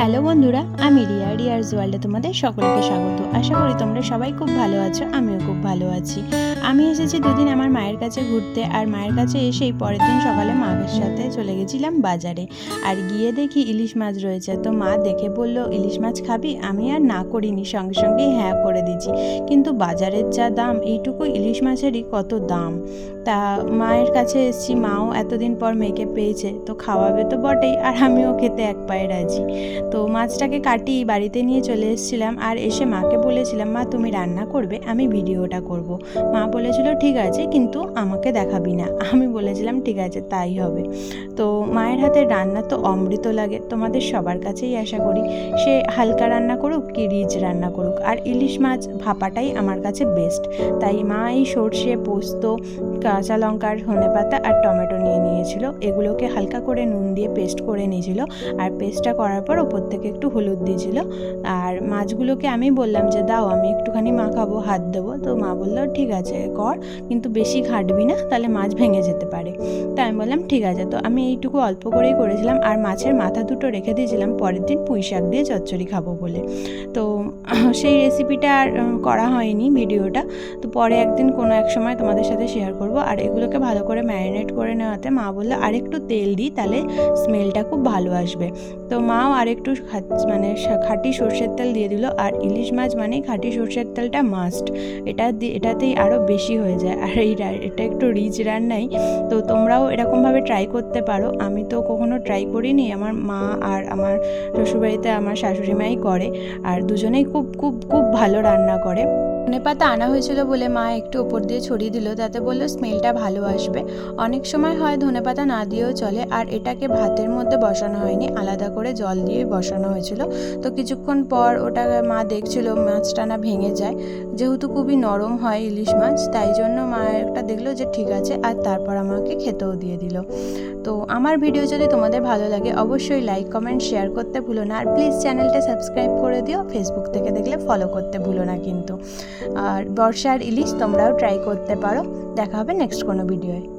Hello বন্ধুরা, আমি রিয়া। রিয়ার্স ওয়ার্ল্ডে তোমাদের সকলকে স্বাগত। আশা করি তোমরা সবাই খুব ভালো আছো, আমিও খুব ভালো আছি। আমি এসেছি দুদিন আমার মায়ের কাছে ঘুরতে, আর মায়ের কাছে এসেই পরের দিন সকালে মায়ের সাথে চলে গেছিলাম বাজারে। আর গিয়ে দেখি ইলিশ মাছ রয়েছে, তো মা দেখে বলল, ইলিশ মাছ খাবি? আমি আর না করিনি, সঙ্গে সঙ্গেই হ্যাঁ করে দিয়েছি। কিন্তু বাজারের যা দাম, এইটুকু ইলিশ মাছেরই কত দাম। তা মায়ের কাছে এসেছি, মাও এতদিন পর মেয়েকে পেয়েছে, তো খাওয়াবে তো বটেই, আর আমিও খেতে এক পায়ে রাজি। তো মাছটাকে কাটি বাড়িতে নিয়ে চলে এসেছিলাম, আর এসে মাকে বলেছিলাম, মা তুমি রান্না করবে, আমি ভিডিওটা করব। মা বলেছিল ঠিক আছে, কিন্তু আমাকে দেখাবি না। আমি বলেছিলাম ঠিক আছে, তাই হবে। তো মায়ের হাতের রান্না তো অমৃত লাগে, তোমাদের সবার কাছেই আশা করি। সে হালকা রান্না করুক কি রিচ রান্না করুক, আর ইলিশ মাছ ভাপাটাই আমার কাছে বেস্ট। তাই মা এই সর্ষে, পোস্ত, কাঁচা লঙ্কার, ধনেপাতা আর টমেটো নিয়ে নিয়েছিল। এগুলোকে হালকা করে নুন দিয়ে পেস্ট করে নিয়েছিল, আর পেস্টটা করার পর ওপর থেকে একটু হলুদ দিয়েছিল। আর মাছগুলোকে আমি বললাম যে দাও, আমি একটুখানি মাখাবো, হাত দেবো। তো মা বললো ঠিক আছে কর, কিন্তু বেশি ঘাঁটবি না, তাহলে মাছ ভেঙে যেতে পারে। তাই আমি বললাম ঠিক আছে। তো আমি এইটুকু অল্প করেই করেছিলাম, আর মাছের মাথা দুটো রেখে দিয়েছিলাম পরের দিন পুঁই শাক দিয়ে চচ্চড়ি খাবো বলে। তো সেই রেসিপিটা আর করা হয়নি ভিডিওটা, তো পরে একদিন কোনো এক সময় তোমাদের সাথে শেয়ার করব। আর এগুলোকে ভালো করে ম্যারিনেট করে নেওয়াতে মা বললো আর একটু তেল দিই, তাহলে স্মেলটা খুব ভালো আসবে। তো মাও আর একটু খাঁটি সর্ষের তেল দিয়ে দিল। আর ইলিশ মাছ মানে খাঁটি সর্ষের তেলটা মাস্ট, এটাতেই আরও বেশি হয়ে যায়। আর এটা একটু রিচ রান্নাই, তো তোমরাও এরকমভাবে ট্রাই করতে পারো। আমি তো কখনো ট্রাই করিনি, আমার মা আর আমার শ্বশুরবাড়িতে আমার শাশুড়ি মাই করে, আর দুজনেই খুব খুব খুব ভালো রান্না করে। ধনেপাতা আনা হয়েছিল বলে মা একটু ওপর দিয়ে ছড়িয়ে দিল, তাতে বললো স্মেলটা ভালো আসবে। অনেক সময় হয় ধনেপাতা না দিয়েও চলে। আর এটাকে ভাতের মধ্যে বসানো হয়নি, আলাদা করে জল দিয়েই বসানো হয়েছিল। তো কিছুক্ষণ পর ওটা মা দেখছিল মাছটা না ভেঙে যায়, যেহেতু খুবই নরম হয় ইলিশ মাছ, তাই জন্য মা একটা দেখলো যে ঠিক আছে, আর তারপর আমাকে খেতেও দিয়ে দিল। তো আমার ভিডিও যদি তোমাদের ভালো লাগে অবশ্যই লাইক, কমেন্ট, শেয়ার করতে ভুলো না। আর প্লিজ চ্যানেলটা সাবস্ক্রাইব করে দিও। ফেসবুক থেকে দেখলে ফলো করতে ভুলো না কিন্তু। আর বর্ষার ইলিশ তোমরাও ট্রাই করতে পারো। দেখা হবে নেক্সট কোনো ভিডিওয়।